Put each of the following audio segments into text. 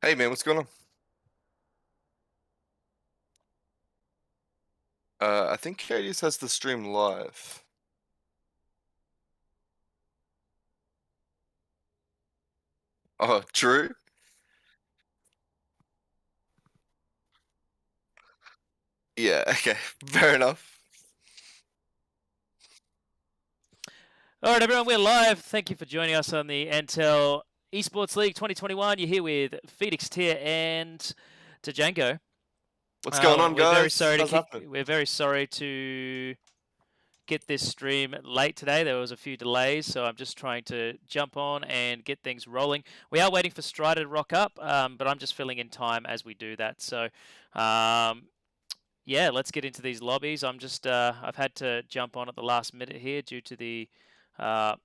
Hey man, what's going on? I think Katie's has the stream live. Oh, true? Yeah, okay, fair enough. All right, everyone, we're live. Thank you for joining us on the NTEL Esports League 2021. You're here with Phoenix Tier and Django. What's going on, We're very guys? sorry to How's kick. happening? We're very sorry to get this stream late today. There was a few delays, so I'm just trying to jump on and get things rolling. We are waiting for Strider to rock up, but I'm just filling in time as we do that. So, yeah, let's get into these lobbies. I've had to jump on at the last minute here due to uh,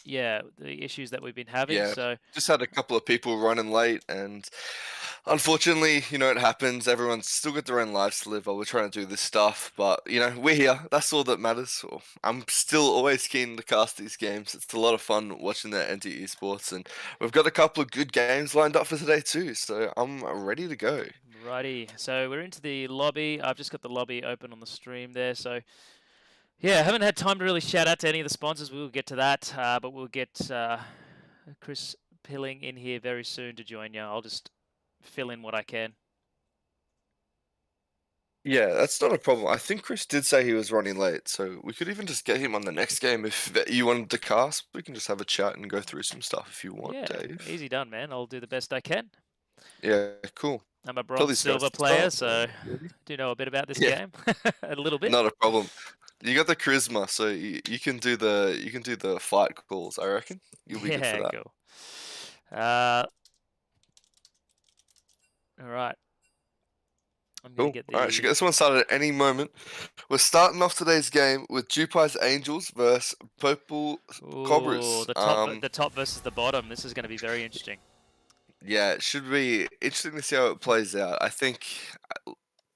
the issues that we've been having. Yeah, So just had a couple of people running late, and unfortunately, it happens. Everyone's still got their own lives to live while we're trying to do this stuff, but we're here. That's all that matters. So I'm still always keen to cast these games. It's a lot of fun watching the NTE Esports, and we've got a couple of good games lined up for today too. So I'm ready to go. righty, so we're into the lobby. I've just got the lobby open on the stream there. So yeah, I haven't had time to really shout out to any of the sponsors. We will get to that, but we'll get Chris Pilling in here very soon to join you. I'll just fill in what I can. Yeah, that's not a problem. I think Chris did say he was running late, so we could even just get him on the next game if you wanted to cast. We can just have a chat and go through some stuff if you want, Yeah, Dave. easy done, man. I'll do the best I can. Yeah, cool. I'm a Tell bronze these guys silver to player, start. so do know a bit about this Yeah, game, a little bit. not a problem. You got the charisma, so you can do the fight calls. I reckon you'll be good for Yeah, that. cool. Uh, all right. I'm gonna Cool. get All right, should get the this one started at any moment. We're starting off today's game with Jewpies Angels versus Purple Ooh, Cobras. the top versus the bottom. This is going to be very interesting. Yeah, it should be interesting to see how it plays out.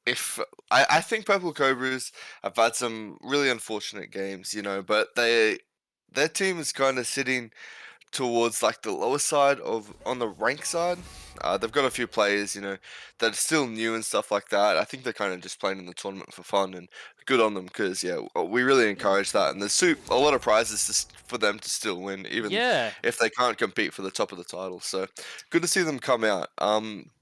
If I think Purple Cobras have had some really unfortunate games, but their team is kind of sitting towards like the lower side of on the rank side. They've got a few players, that are still new and stuff like that. I think they're kind of just playing in the tournament for fun, and good on them because we really encourage that. And there's a lot of prizes for them to still win, even Yeah. if they can't compete for the top of the title. So good to see them come out.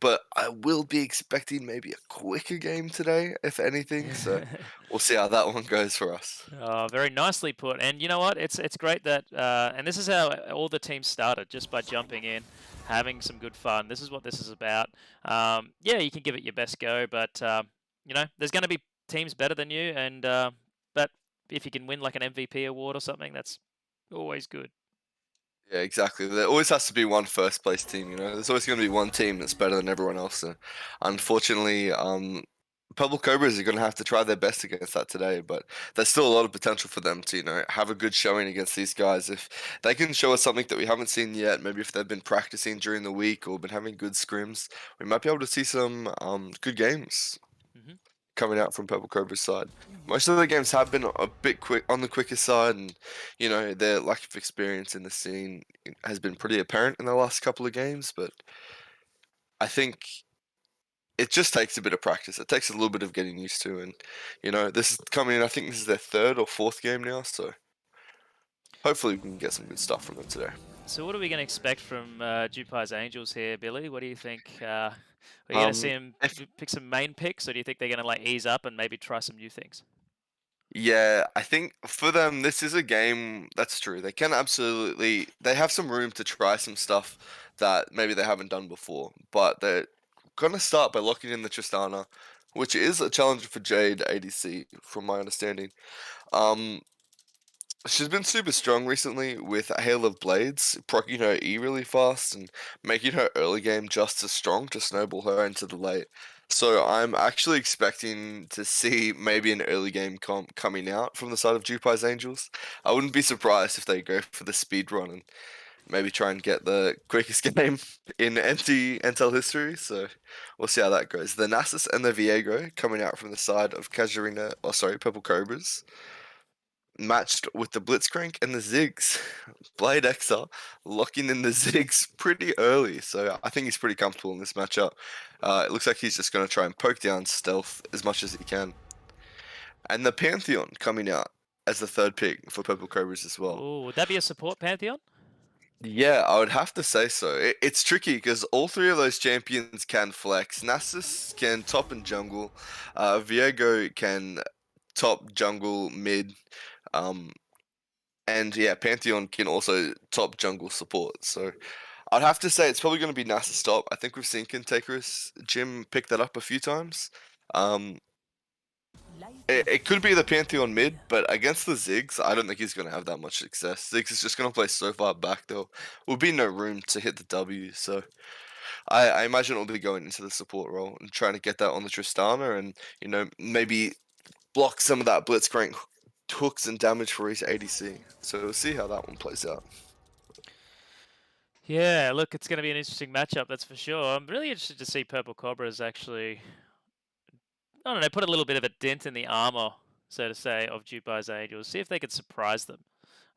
But I will be expecting maybe a quicker game today, if anything. So we'll see how that one goes for us. Oh, very nicely put. And you know what? It's great that and this is how all the teams started, just by jumping in, having some good fun. This is what this is about. Yeah, you can give it your best go, but there's going to be teams better than you, and but if you can win like an MVP award or something, that's always good. Yeah, exactly. There always has to be one first place team, There's always going to be one team that's better than everyone else. And unfortunately, Purple Cobras are going to have to try their best against that today, but there's still a lot of potential for them to, have a good showing against these guys. If they can show us something that we haven't seen yet, maybe if they've been practicing during the week or been having good scrims, we might be able to see some good games Hmm. coming out from Purple Cobra's side. Most of the games have been a bit quick on the quicker side, and their lack of experience in the scene has been pretty apparent in the last couple of games. But I think it just takes a bit of practice. It takes a little bit of getting used to, and this is coming in. I think this is their third or fourth game now, so hopefully we can get some good stuff from them today. So what are we going to expect from Jewpies Angels here, Billy? What do you think? Are you going to see Um, him if pick some main picks, or do you think they're going to like ease up and maybe try some new things? Yeah, I think for them, this is a game that's true. They have some room to try some stuff that maybe they haven't done before, but they're going to start by locking in the Tristana, which is a challenge for Jade ADC, from my understanding. Um, she's been super strong recently with Hail of Blades, proccing her E really fast and making her early game just as strong to snowball her into the late. So I'm actually expecting to see maybe an early game comp coming out from the side of Jewpies Angels. I wouldn't be surprised if they go for the speed run and maybe try and get the quickest game in NTEL history. So we'll see how that goes. The Nasus and the Viego coming out from the side of Casuarina, Purple Cobras. matched with the Blitzcrank and the Ziggs. Blade Xer locking in the Ziggs pretty early, so I think he's pretty comfortable in this matchup. It looks like he's just going to try and poke down Stealth as much as he can. And the Pantheon coming out as the third pick for Purple Cobras as well. Ooh, would that be a support Pantheon? Yeah, I would have to say so. It's tricky because all three of those champions can flex. Nasus can top and jungle. Viego can top jungle mid. Um, and yeah, Pantheon can also top jungle support. So I'd have to say it's probably going to be Nasus top. I think we've seen Cantankerous Jim pick that up a few times. Um, it could be the Pantheon mid, but against the Ziggs, I don't think he's going to have that much success. Ziggs is just going to play so far back, there will be no room to hit the W. So I imagine it'll be going into the support role and trying to get that on the Tristana and, maybe block some of that Blitzcrank hooks and damage for his ADC. So we'll see how that one plays out. Yeah, look, it's going to be an interesting matchup, that's for sure. I'm really interested to see Purple Cobras actually, I don't know, put a little bit of a dent in the armor, so to say, of Jewpies Angels. See if they could surprise them.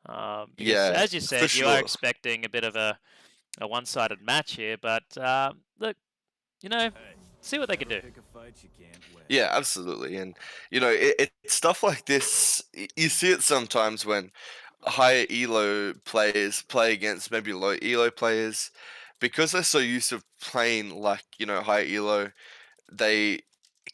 Because, Yeah, as you for said, you are sure. expecting a bit of a one-sided match here, but look, see what they can do. Yeah, absolutely. And, it's stuff like this. You see it sometimes when higher elo players play against maybe low elo players. Because they're so used to playing like, higher elo, they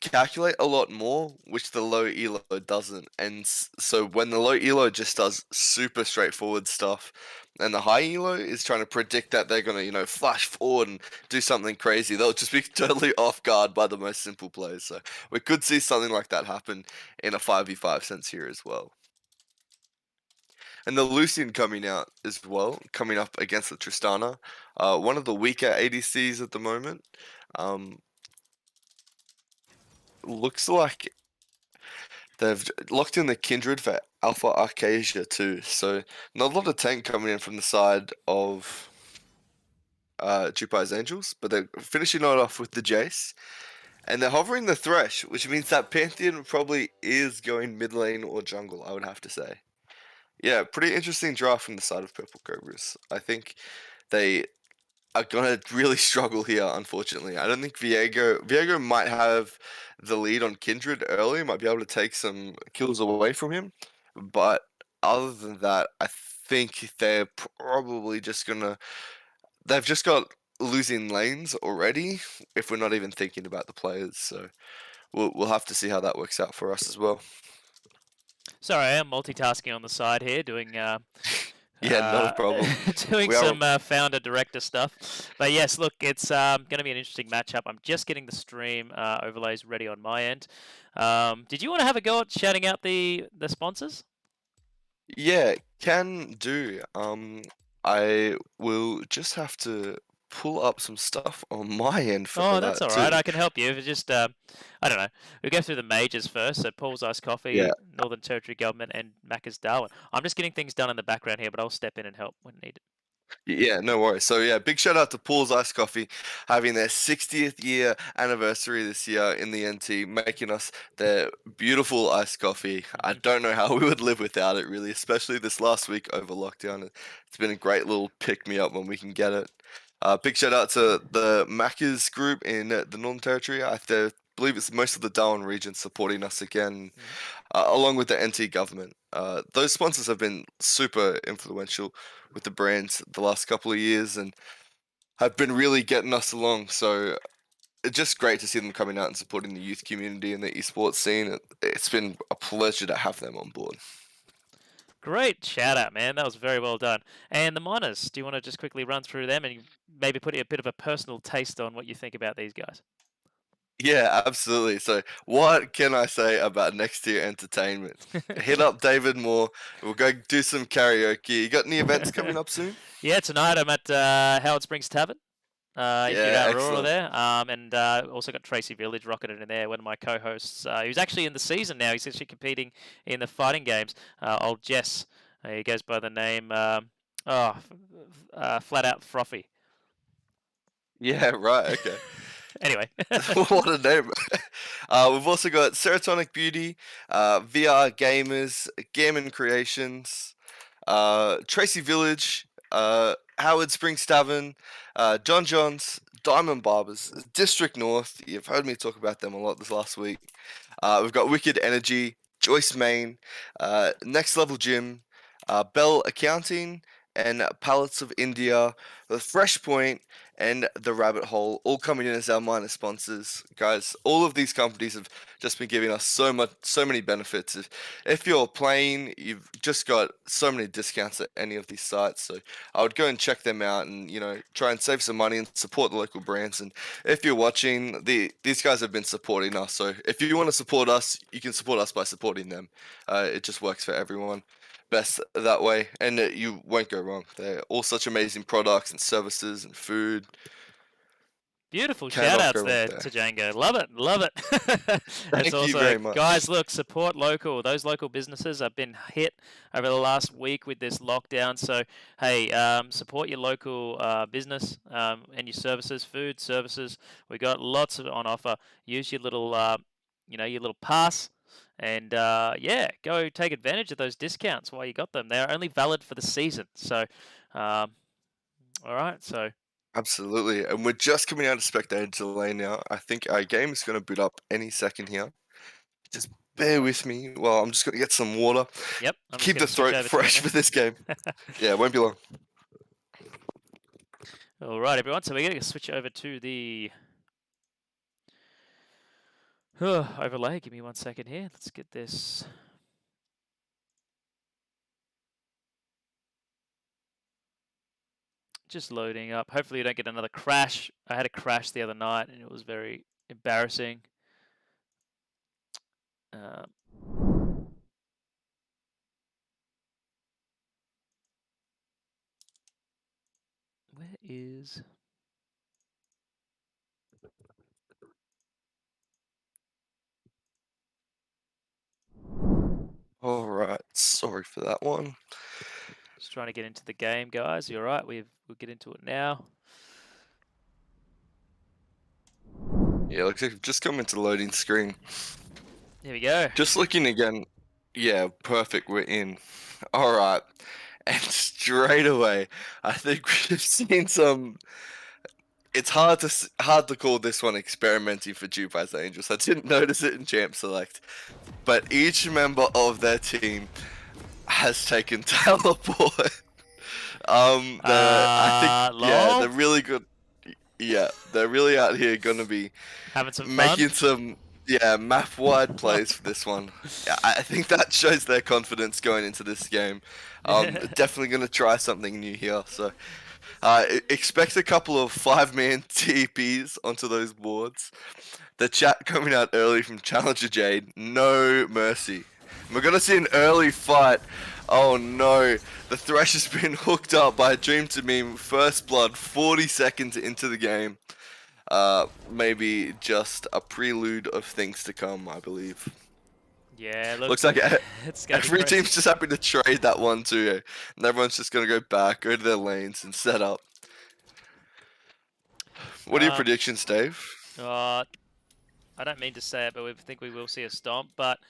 calculate a lot more, which the low elo doesn't. And so when the low elo just does super straightforward stuff, and the high elo is trying to predict that they're gonna, flash forward and do something crazy, they'll just be totally off guard by the most simple plays. So we could see something like that happen in a 5v5 sense here as well. And the Lucian coming out as well, coming up against the Tristana, one of the weaker ADCs at the moment. Looks like they've locked in the Kindred for Alpha Arcasia too, so not a lot of tank coming in from the side of Jewpies Angels, but they're finishing it off with the Jace. And they're hovering the Thresh, which means that Pantheon probably is going mid lane or jungle, I would have to say. Yeah, pretty interesting draft from the side of Purple Cobras. I think they are gonna really struggle here, unfortunately. I don't think Viego might have the lead on Kindred early, might be able to take some kills away from him. But other than that, I think they're probably just gonna they've just got losing lanes already, if we're not even thinking about the players. So we'll have to see how that works out for us as well. Sorry, I am multitasking on the side here, doing Yeah, not a problem. doing We are some founder director stuff. But yes, look, it's going to be an interesting matchup. I'm just getting the stream overlays ready on my end. Did you want to have a go at shouting out the sponsors? Yeah, can do. I will just have to pull up some stuff on my end for Oh, that's that all right. too. I can help you. If it's just, I don't know. We'll go through the majors first. So Paul's Ice Yeah, Coffee, Northern Territory Government, and Macca's Darwin. I'm just getting things done in the background here, but I'll step in and help when needed. yeah, no worries. So yeah, big shout out to Paul's Ice Coffee having their 60th year anniversary this year in the NT, making us their beautiful iced coffee. I don't know how we would live without it, really, especially this last week over lockdown. It's been a great little pick me up when we can get it. Big shout out to the Macca's group in the Northern Territory. believe it's most of the Darwin region supporting us again, along with the NT government. Those sponsors have been super influential with the brands the last couple of years and have been really getting us along. So it's just great to see them coming out and supporting the youth community and the esports scene. It's been a pleasure to have them on board. Great shout out, man. That was very well done. And the miners, do you want to just quickly run through them and maybe put a bit of a personal taste on what you think about these guys? Yeah, absolutely. So, what can I say about next tier entertainment? Hit up David Moore. We'll go do some karaoke. You got any events coming up soon? Yeah, tonight I'm at Howard Springs Tavern. In Yeah, Aurora excellent. there, and also got Tracy Village rocketed in there. One of my co-hosts, who's actually in the season now. He's actually competing in the fighting games. Old Jess, he goes by the name Flat Out Frothy. Yeah, right. Okay. Anyway. What a name. We've also got Serotonic Beauty, VR Gamers, Gammon Creations, Tracy Village, Howard Springs Tavern, John John's, Diamond Barbers, District North. You've heard me talk about them a lot this last week. We've got Wicked Energy, Joyce Main, Next Level Gym, Bell Accounting, and Pallets of India, the Fresh Point, and the Rabbit Hole, all coming in as our minor sponsors. Guys, all of these companies have just been giving us so many benefits. If you're playing, you've just got so many discounts at any of these sites. So I would go and check them out and, try and save some money and support the local brands. And if you're watching, these guys have been supporting us. So if you want to support us, you can support us by supporting them. It just works for everyone best that way, and you won't go wrong. They're all such amazing products and services and food. Beautiful shout Cannot outs go wrong there there. to Django. Love it, love it. It's Thank you also, very much. guys, look, support local. Those local businesses have been hit over the last week with this lockdown. So, hey, support your local business and your services, food services. We got lots of on offer. Use your little, your little pass. And yeah, go take advantage of those discounts while you got them. They're only valid for the season. So, all right. So, Absolutely, and we're just coming out of spectator delay now. I think our game is going to boot up any second here. Just bear with me while I'm just going to get some water. yep. I'm just Keep going the to switch throat over fresh to for this game. Yeah, it won't be long. All right, everyone. So we're going to switch over to the overlay. Give me 1 second here. Let's get this. Just loading up. Hopefully you don't get another crash. I had a crash the other night and it was very embarrassing. Where is... All right, sorry for that one. Just trying to get into the game, guys. You're right. We'll get into it now. Yeah, looks like we've just come into the loading screen. Here we go. Just looking again. Yeah, perfect. We're in. All right, and straight away, I think we've seen some. It's hard to call this one experimenting for Jewpies Angels. I didn't notice it in Champ Select, but each member of their team has taken teleport. I think they're really good. Yeah, they're really out here gonna be having some making fun. some map-wide plays for this one. Yeah, I think that shows their confidence going into this game. Definitely gonna try something new here. So expect a couple of 5-man TPs onto those boards. The chat coming out early from Challenger Jade, no mercy. We're gonna see an early fight. Oh no, the Thresh has been hooked up by Dream to Meme, first blood, 40 seconds into the game. Maybe just a prelude of things to come, I believe. Yeah, looks like every team's just happy to trade that one too, and everyone's just gonna go back, go to their lanes, and set up. What are your predictions, Dave? I don't mean to say it, but we think we will see a stomp. But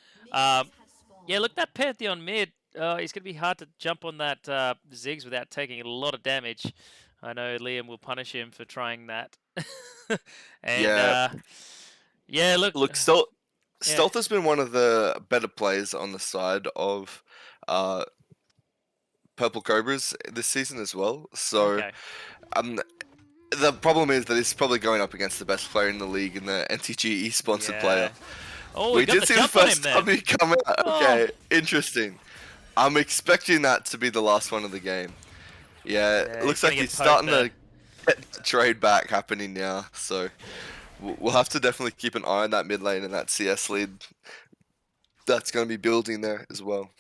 yeah, look, that Pantheon mid, it's going to be hard to jump on that Ziggs without taking a lot of damage. I know Liam will punish him for trying that. And yeah, look, Stealth has been one of the better players on the side of Purple Cobras this season as well. So okay. the problem is that he's probably going up against the best player in the league and the NTG sponsored player. Oh, we did see the first W come out. Okay, Oh. interesting. I'm expecting that to be the last one of the game. Yeah, it looks like he's starting to get the trade back happening now. So we'll have to definitely keep an eye on that mid lane and that CS lead that's going to be building there as well.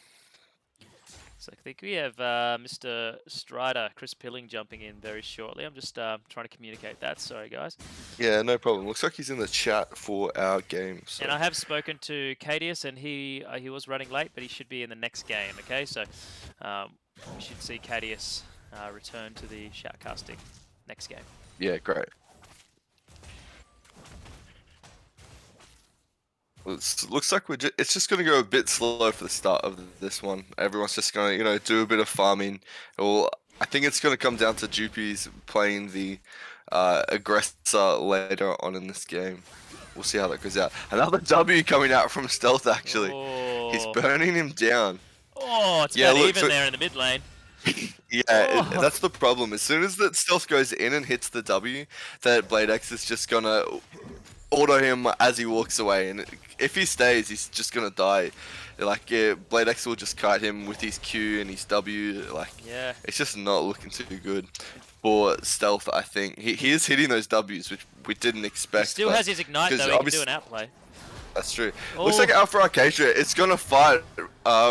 So I think we have Mr. Strider, Chris Pilling, jumping in very shortly. I'm just trying to communicate that. Sorry, guys. Yeah, no problem. Looks like he's in the chat for our game. So. And I have spoken to Cadius, and he was running late, but he should be in the next game. Okay, so we should see Cadius return to the shoutcasting next game. Yeah, great. Looks like it's just gonna go a bit slow for the start of this one. Everyone's just gonna, do a bit of farming. Well, I think it's gonna come down to Jewpies playing the aggressor later on in this game. We'll see how that goes out. Another W coming out from Stealth, actually. He's Oh, burning him down. oh, it's Yeah, about look, even so, there in the mid lane. yeah, Oh, that's the problem. As soon as that Stealth goes in and hits the W, that Blade X is just gonna auto him as he walks away, and if he stays, he's just gonna die. Like, yeah, Blade X will just kite him with his Q and his W. Like, yeah. it's just not looking too good for Stealth. I think he is hitting those Ws, which we didn't He expect. still but has his ignite though. He can do an outplay. that's true. Oh. Looks like Alpha Arcadia, it's gonna fight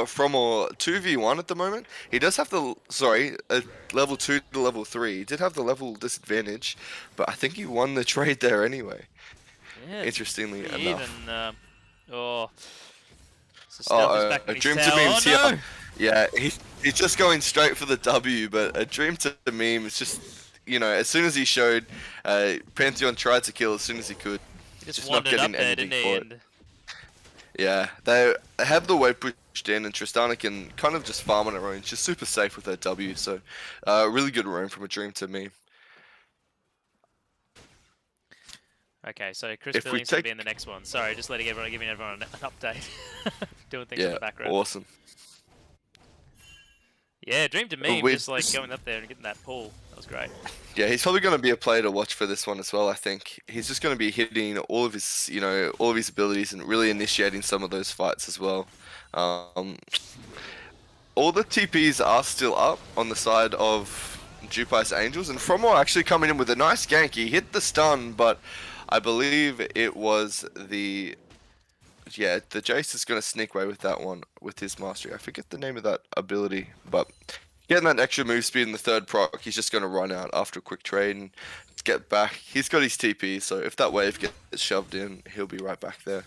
from a 2v1 at the moment. He does have the, level 2 to level 3. He did have the level disadvantage, but I think he won the trade there anyway. Yeah, Interestingly enough. even. Oh, so Stealth is back A in his Dream to tower. Meme's Oh no! here. Yeah, he's just going straight for the W, but a Dream to Meme is just, as soon as he showed, Pantheon tried to kill as soon as he could. He just not wandered up getting there, anything didn't he? for it. And Yeah, they have the wave pushed in, and Tristana can kind of just farm on her own. She's super safe with her W, so really good roam from a Dream to Meme. okay, so Chris If we Billings will take- be in the next one. Sorry, just giving everyone an update. Doing things in Yeah, the background. awesome. Yeah, Dream to Meme, we- just like going up there and getting that pull. That was great. Yeah, he's probably going to be a player to watch for this one as well. I think he's just going to be hitting all of his, all of his abilities and really initiating some of those fights as well. All the TPs are still up on the side of Jewpies Angels, and Fromo actually coming in with a nice gank. He hit the stun, but I believe it was the Jace is going to sneak away with that one with his mastery. I forget the name of that ability, but getting that extra move speed in the third proc, he's just going to run out after a quick trade and get back. He's got his TP, so if that wave gets shoved in, he'll be right back there.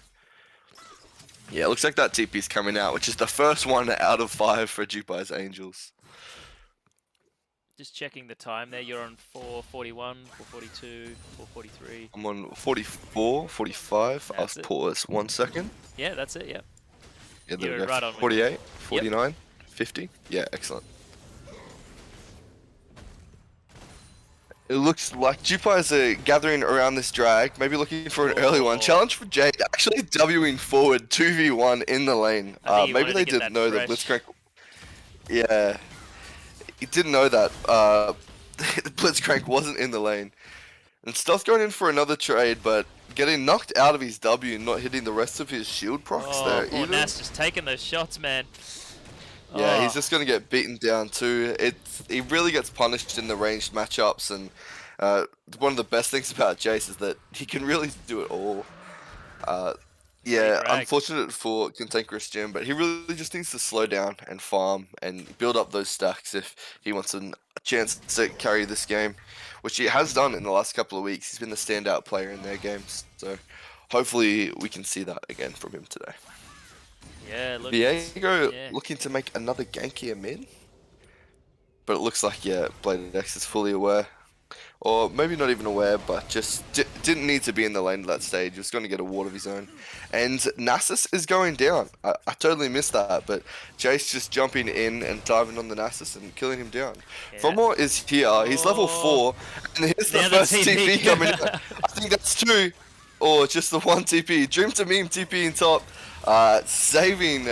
Yeah, it looks like that TP's coming out, which is the first one out of 5 for Jewpies Angels. Just checking the time there. You're on 4:41, 4:42, 4:43. I'm on 44, 45. I'll That's it. pause 1 second. Yeah, that's it. Yeah. Yeah, there You're we go. right on with 48, 49, 50. Yeah, excellent. It looks like Jewpies are gathering around this drag, maybe looking for an early one. Oh. Challenge for Jade, actually Wing forward 2v1 in the lane. I think he Maybe wanted they to get didn't that know that fresh. Blitzcrank. Yeah, he didn't know that Blitzcrank wasn't in the lane. And Stealth going in for another trade, but getting knocked out of his W and not hitting the rest of his shield procs Oh, there poor either. Nas just taking those shots, man. Yeah, Oh. he's just going to get beaten down too. He really gets punished in the ranged matchups, and one of the best things about Jace is that he can really do it all. Yeah, drag. unfortunate for Cantankerous Jim, but he really just needs to slow down and farm and build up those stacks if he wants a chance to carry this game, which he has done in the last couple of weeks. He's been the standout player in their games, so hopefully we can see that again from him today. Yeah, look. Viego yeah. looking to make another gank here mid, but it looks like, yeah, Blade X is fully aware. Or maybe not even aware, but just didn't need to be in the lane at that stage. He was going to get a ward of his own. And Nasus is going down. I totally missed that, but Jace just jumping in and diving on the Nasus and killing him down. Yeah. Fromo is here. He's level 4, and here's the The other first TP. TP coming in. I think that's 2, or just the 1 TP. Dream to Meme TP in top, saving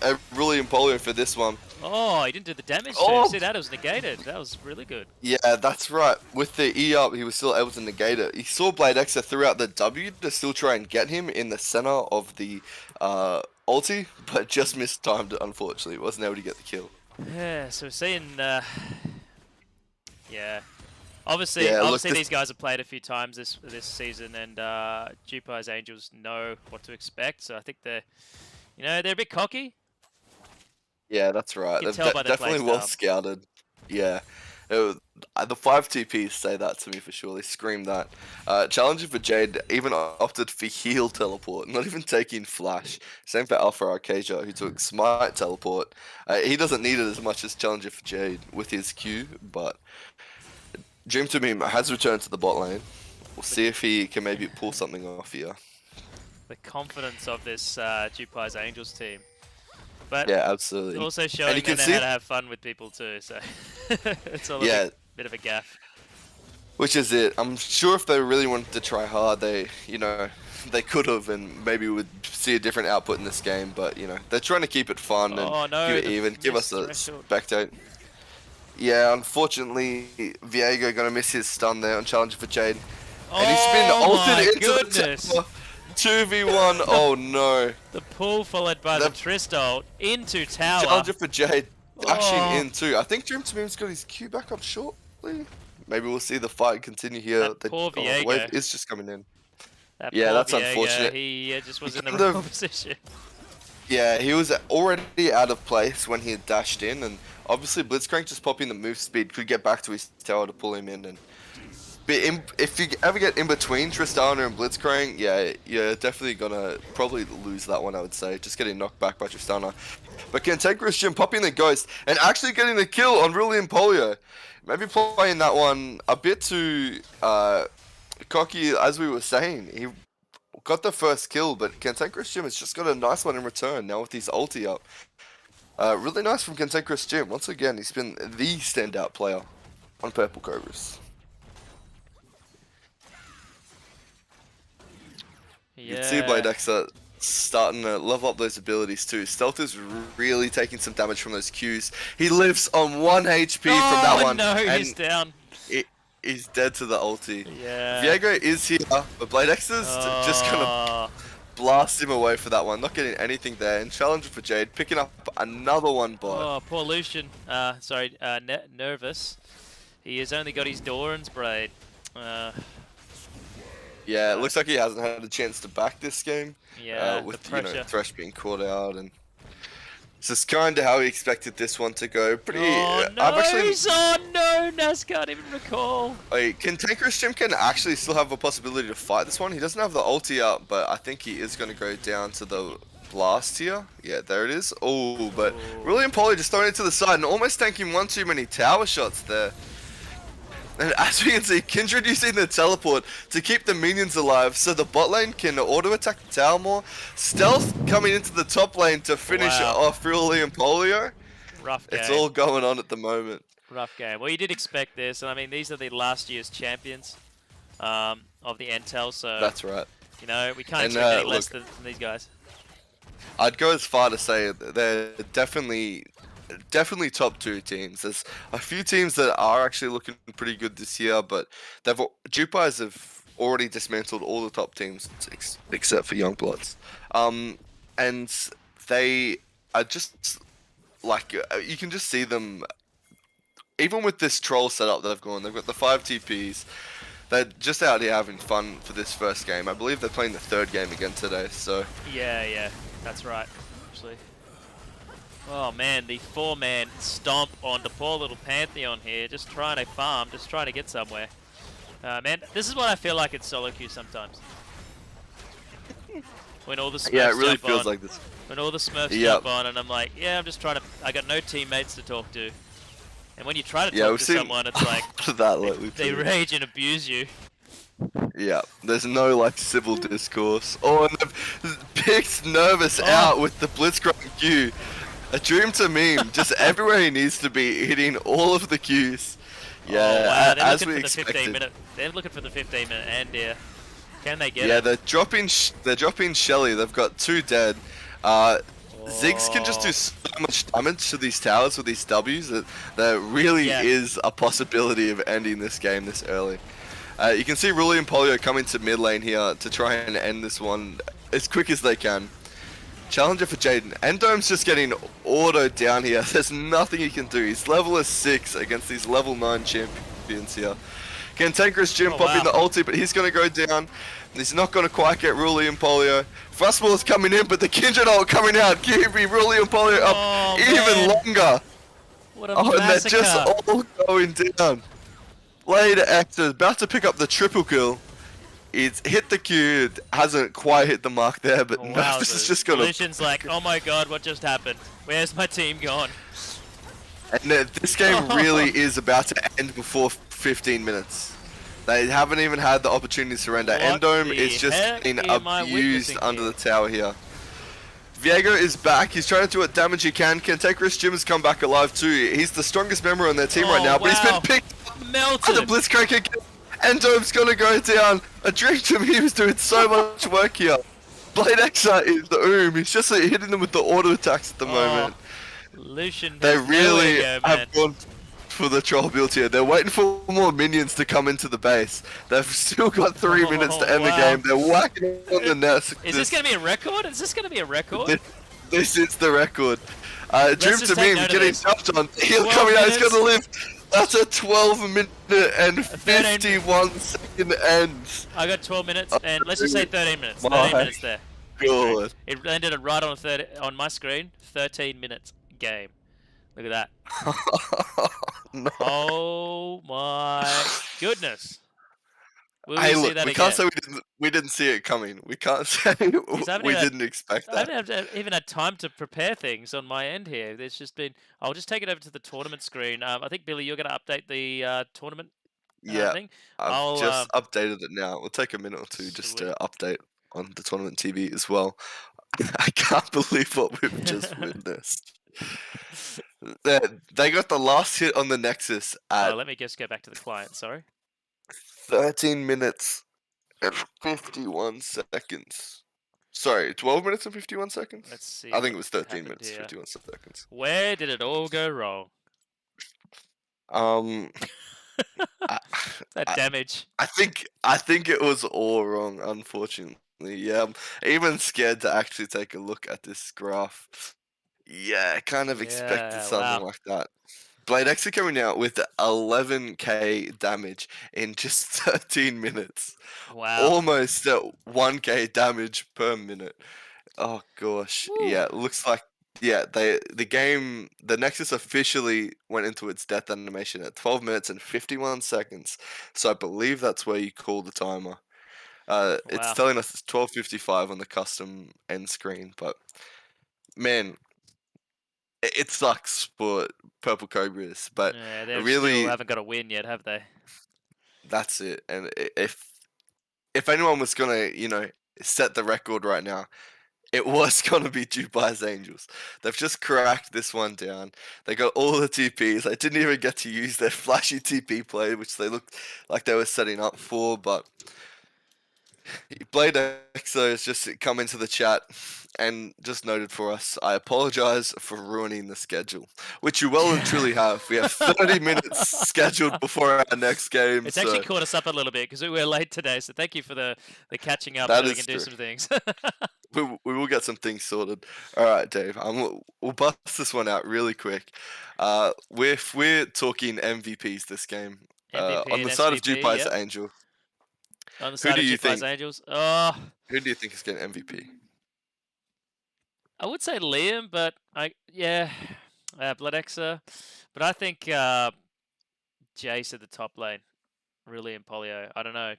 Aurelian Polio for this one. Oh, he didn't do the damage to Oh. him. See, that was negated. That was really good. Yeah, that's right. With the E up, he was still able to negate it. He saw Blade X through out the W to still try and get him in the center of the ulti, but just mistimed it, unfortunately. Wasn't able to get the kill. Yeah, so we're seeing, yeah. Obviously, Yeah, look, obviously this- these guys have played a few times this season, and Jewpies Angels know what to expect. So I think they're a bit cocky. Yeah, that's right. You can They're tell by their definitely playstyle. well scouted. Yeah. The 5 TPs say that to me for sure. They scream that. Challenger for Jade even opted for heal teleport, not even taking flash. Same for Alpha Arcadia, who took smite teleport. He doesn't need it as much as Challenger for Jade with his Q, but Dream to Meme has returned to the bot lane. We'll see if he can maybe pull something off here. the confidence of this Jewpies Angels team. But Yeah, it's absolutely. also And showing you they can know see, how to have fun with people too, so it's all a yeah, bit of a gaff. which is it. I'm sure if they really wanted to try hard, they could have, and maybe would see a different output in this game. But they're trying to keep it fun and Oh keep no, it the even, give us missed a threshold. spectate. Yeah, unfortunately, Viego gonna miss his stun there on Challenger for Jade. And he's been Oh ulted my into goodness! the tower. 2v1, oh no. The pull followed by the Trist ult into tower. Challenger for Jade dashing Oh, in too. I think Dream to Moon's got his Q back up shortly. Maybe we'll see the fight continue here. that poor The wave Viego. is just coming in. That Yeah, poor that's Viego, unfortunate. he just was in the Kind wrong of- position. Yeah, he was already out of place when he had dashed in, and obviously Blitzcrank just popping the move speed could get back to his tower to pull him in. And if you ever get in between Tristana and Blitzcrank, yeah, you're definitely gonna probably lose that one, I would say. Just getting knocked back by Tristana. But Cantankerous Jim popping the Ghost and actually getting the kill on Rulian Polio. Maybe playing that one a bit too cocky, as we were saying. He got the first kill, but Cantankerous Jim has just got a nice one in return now with his ulti up. Really nice from Cantankerous Jim. Once again, he's been the standout player on Purple Cobras. You can see Blade X starting to level up those abilities too. Stealth is really taking some damage from those Qs. He lives on 1 HP from that one. No, and he's down. He's dead to the ulti. Yeah. Viego is here, but Blade X is just gonna blast him away for that one. Not getting anything there. And Challenger for Jade, picking up another one bot. Oh, poor Lucian. Nervous. He has only got his Doran's Braid. Yeah, it looks like he hasn't had a chance to back this game. Yeah, with the pressure. Thresh being caught out, and this is kind of how he expected this one to go. Pretty. Oh no! Oh no! Nas can't even recall. Cantankerous Jim can actually still have a possibility to fight this one. He doesn't have the ulti up, but I think he is going to go down to the blast here. Yeah, there it is. Oh, but Rulian Polio just throwing it to the side and almost tanking one too many tower shots there. And as we can see, Kindred using the teleport to keep the minions alive so the bot lane can auto-attack the tower more. Stealth coming into the top lane to finish off Rulian Polio. Rough game. It's all going on at the moment. Rough game. Well, you did expect this, and I mean, these are the last year's champions of the NTEL, so... That's right. You know, we can't expect any less than these guys. I'd go as far to say they're definitely top 2 teams. There's a few teams that are actually looking pretty good this year, but Jewpies have already dismantled all the top teams except for Youngbloods. And they are just like, you can just see them, even with this troll setup that they've got the 5 TPs. They're just out here having fun for this first game. I believe they're playing the 3rd game again today, so... Yeah, that's right, actually. Oh man, the 4-man stomp on the poor little Pantheon here, just trying to farm, just trying to get somewhere. Man, this is what I feel like in solo queue sometimes. When all the Smurfs yeah, it really jump feels on, like this. when all the Smurfs jump on, and I'm like, yeah, I'm just trying to, I got no teammates to talk to. And when you try to talk to someone, it's like, they rage and abuse you. Yeah, there's no like civil discourse. Oh, and they've picked Nervous out with the Blitzcrank Q. A dream to meme, just everywhere he needs to be, hitting all of the Qs. Yeah, wow. as we expected. They're looking for the 15-minute end here. Can they get it? Yeah, they're dropping Shelly. They've got 2 dead. Ziggs can just do so much damage to these towers with these Ws that there really is a possibility of ending this game this early. You can see Rulian Polio coming to mid lane here to try and end this one as quick as they can. Challenger for Jaden. Endome's just getting autoed down here. There's nothing he can do. He's level 6 against these level 9 champions here. Cantankerous Jim popping the ulti, but he's going to go down. He's not going to quite get Rulian Polio. Frostball's coming in, but the Kindred ult coming out. Keeping Rulian Polio up even longer. What a massacre. And they're just all going down. Blade X is about to pick up the triple kill. It's hit the Q, hasn't quite hit the mark there, but Nervous is just gonna... Lucian's like, oh my god, what just happened? Where's my team gone? And this game really is about to end before 15 minutes. They haven't even had the opportunity to surrender. What Endome the is just heck being am I abused witnessing under here? the tower here. Viego is back. He's trying to do what damage he can. Cantankerous Jim has come back alive too. He's the strongest member on their team right Oh, now, but he's been wow. picked by the Melted. Blitzcrank again. Endome's gonna go down. A dream to me, he was doing so much work here. Blade Exa is the He's just hitting them with the auto attacks at the Oh, moment. Lucian They has nowhere to really go, have man. gone for the troll build here. They're waiting for more minions to come into the base. They've still got 3 minutes to Oh, end the wow. game. They're whacking on the nest. Is this going to be a record? Is this going to be a record? This is the record. Dream just to take me, note of getting this. jumped on. He'll 12 coming out, he's minutes. gonna live. That's a 12-minute and 13. 51-second end. I got 12 minutes, and let's just say 13 minutes. My 13 minutes there. God. It ended it right on my screen. 13 minutes game. Look at that. No. Oh my goodness. Will Hey, we see look, that we again? can't say we didn't see it coming. We can't say we didn't expect I that. haven't even had time to prepare things on my end here. There's just been. I'll just take it over to the tournament screen. I think Billy, you're going to update the tournament Yeah, thing. I've I'll just updated it now. It'll take a minute or two just sweet. to update on the tournament TV as well. I can't believe what we've just witnessed. They got the last hit on the Nexus at Let me just go back to the client. Sorry. 13 minutes and 51 seconds. Sorry, 12 minutes and 51 seconds? Let's see. I think what it was 13 happened minutes, here. 51 seconds. Where did it all go wrong? I, That damage. I think it was all wrong, unfortunately. Yeah, I'm even scared to actually take a look at this graph. Yeah, I kind of expected Yeah. something Wow. like that. Blade X coming out with 11k damage in just 13 minutes. Wow. Almost at 1k damage per minute. Oh gosh. Woo. Yeah, looks like the Nexus officially went into its death animation at 12 minutes and 51 seconds. So I believe that's where you call the timer. It's Wow. telling us it's 12:55 on the custom end screen, but man, it sucks for Purple Cobras, but Yeah, they still really haven't got a win yet, have they? that's it. And if anyone was gonna, set the record right now, it was gonna be Jewpies Angels. They've just cracked this one down. They got all the TPs. They didn't even get to use their flashy TP play, which they looked like they were setting up for, but Blade Exo has just come into the chat and just noted for us, I apologize for ruining the schedule, which you well and truly have. We have 30 minutes scheduled before our next game. It's so actually caught us up a little bit because we were late today. So thank you for the catching up that so we is can do true. some things. We will get some things sorted. All right, Dave. We'll bust this one out really quick. If we're talking MVPs this game, MVP on and the side of SVP, Jewpies yep. Angel, On the who side do of you Jewpies think? Angels. Oh, Who do you think is getting MVP? I would say Liam, but Bloodexer. But I think Jace at the top lane, really in Polio. I don't know.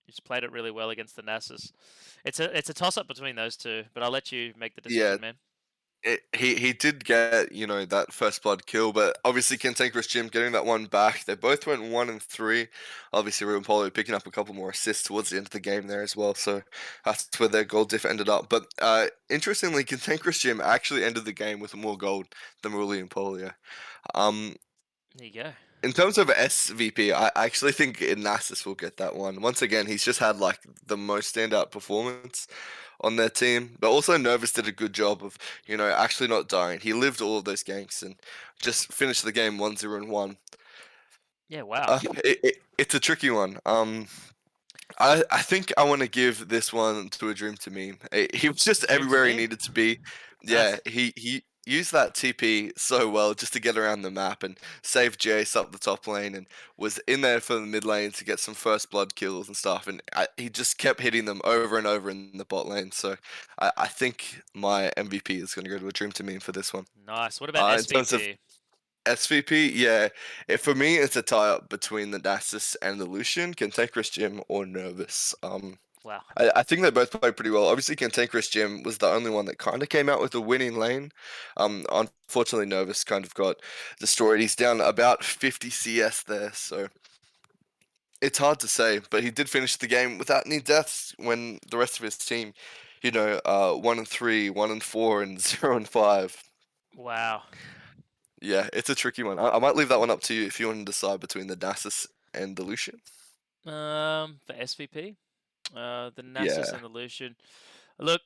He's played it really well against the Nasus. It's a toss up between those two, but I'll let you make the Yeah, decision, man. he did get that first blood kill, but obviously Cantankerous Jim getting that one back. They both went 1 and 3. Obviously Ruben Polo picking up a couple more assists towards the end of the game there as well, so that's where their gold diff ended up. But interestingly, Cantankerous Jim actually ended the game with more gold than Ruli and Polio. There you go. In terms of SVP, I actually think Nasus will get that one. Once again, he's just had like the most standout performance on their team. But also Nervous did a good job of, actually not dying. He lived all of those ganks and just finished the game 1-0 and 1. Yeah, wow. It's a tricky one. I think I want to give this one to a Dream to me. He was just Dream to everywhere he me? needed to be. Nice. Yeah, he used that TP so well just to get around the map and save Jace up the top lane and was in there for the mid lane to get some first blood kills and stuff. And he just kept hitting them over and over in the bot lane. So I think my MVP is going to go to a Dream to me for this one. Nice. What about In terms of SVP? SVP, yeah. For me, it's a tie-up between the Nasus and the Lucian, Cantankerous Jim or Nervous. Wow. I think they both played pretty well. Obviously, Cantankerous Jim was the only one that kind of came out with a winning lane. Unfortunately, Nervous kind of got destroyed. He's down about 50 CS there, so It's hard to say, but he did finish the game without any deaths when the rest of his team, 1-3, 1-4, and 0-5. Wow. Yeah, it's a tricky one. I might leave that one up to you if you want to decide between the Nasus and the Lucian. For SVP, the Nasus Yeah. and the Lucian. Look,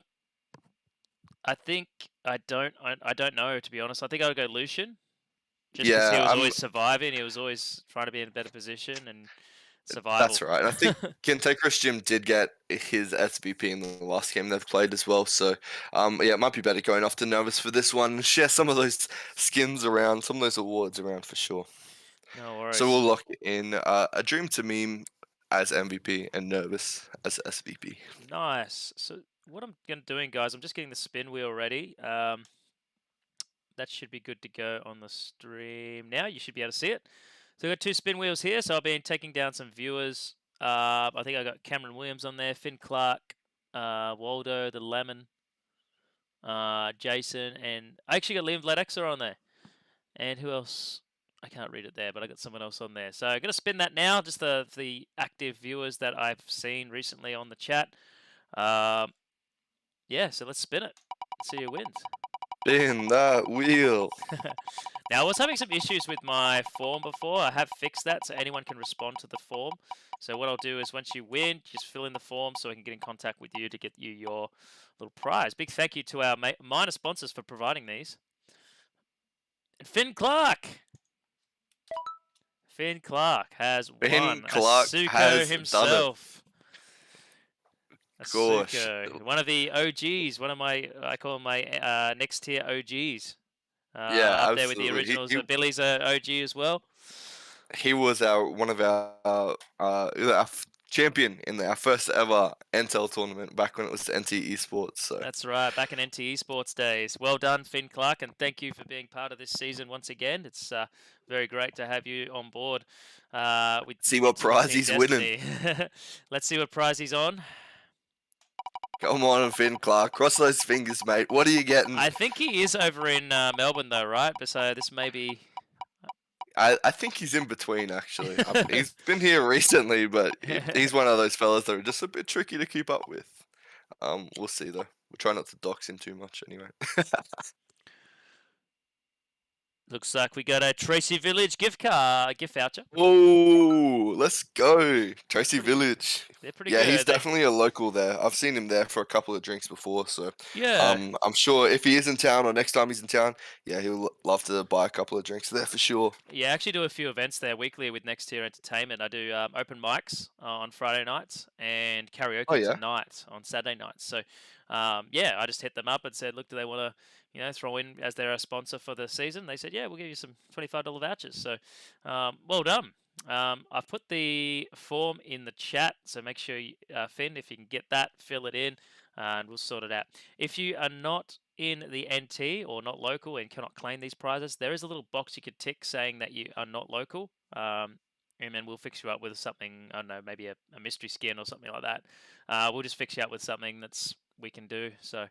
I think I don't know, to be honest. I think I would go Lucian, just because he Yeah, was always surviving. He was always trying to be in a better position and that's survival. right. And I think Cantankerous Jim did get his SVP in the last game they've played as well. So, yeah, it might be better going off to Nervous for this one. Share some of those skins around, some of those awards around for sure. No So worries. we'll lock in a Dream to Meme as MVP and Nervous as SVP. Nice. So what I'm doing, guys, I'm just getting the spin wheel ready. That should be good to go on the stream now. You should be able to see it. So I've got 2 spin wheels here. So I've been taking down some viewers. I think I got Cameron Williams on there, Finn Clark, Waldo, the Lemon, Jason, and I actually got Liam Vladexa on there. And who else? I can't read it there, but I got someone else on there. So I'm gonna spin that now. Just the active viewers that I've seen recently on the chat. Yeah, so let's spin it. Let's see who wins. Spin that wheel. Now, I was having some issues with my form before. I have fixed that, so anyone can respond to the form. So what I'll do is once you win, just fill in the form so I can get in contact with you to get you your little prize. Big thank you to our minor sponsors for providing these. And Finn Clark! Finn Clark has Ben won. Clark Asuko has done it. himself. Gosh. Asuko, one of the OGs, one of my, I call him my next tier OGs. Yeah, Up there with the absolutely. originals. Billy's a OG as well. He was one of our champion in our first ever NTEL tournament back when it was NTE Esports. So That's right, back in NTE Sports days. Well done, Finn Clark, and thank you for being part of this season once again. It's very great to have you on board with see what into the prize Team he's winning. Destiny. Let's see what prize he's on. Come on, Finn Clark. Cross those fingers, mate. What are you getting? I think he is over in Melbourne, though, right? But so this may be. I think he's in between, actually. He's been here recently, but he's one of those fellas that are just a bit tricky to keep up with. We'll see, though. We'll try not to dox him too much, anyway. Looks like we got a Tracy Village gift voucher. Oh, let's go. Tracy Village. They're pretty Yeah, good. he's definitely a local there. I've seen him there for a couple of drinks before, so Yeah. I'm sure if he is in town or next time he's in town, yeah, he'll love to buy a couple of drinks there for sure. Yeah, I actually do a few events there weekly with Next Tier Entertainment. I do open mics on Friday nights and Oh karaoke yeah. tonight on Saturday nights. So, yeah, I just hit them up and said, look, do they want to, throw in as their sponsor for the season? They said, yeah, we'll give you some $25 vouchers. So, well done. I've put the form in the chat, so make sure, Finn, if you can get that, fill it in, and we'll sort it out. If you are not in the NT or not local and cannot claim these prizes, there is a little box you could tick saying that you are not local, and then we'll fix you up with something, I don't know, maybe a mystery skin or something like that. We'll just fix you up with something we can do. So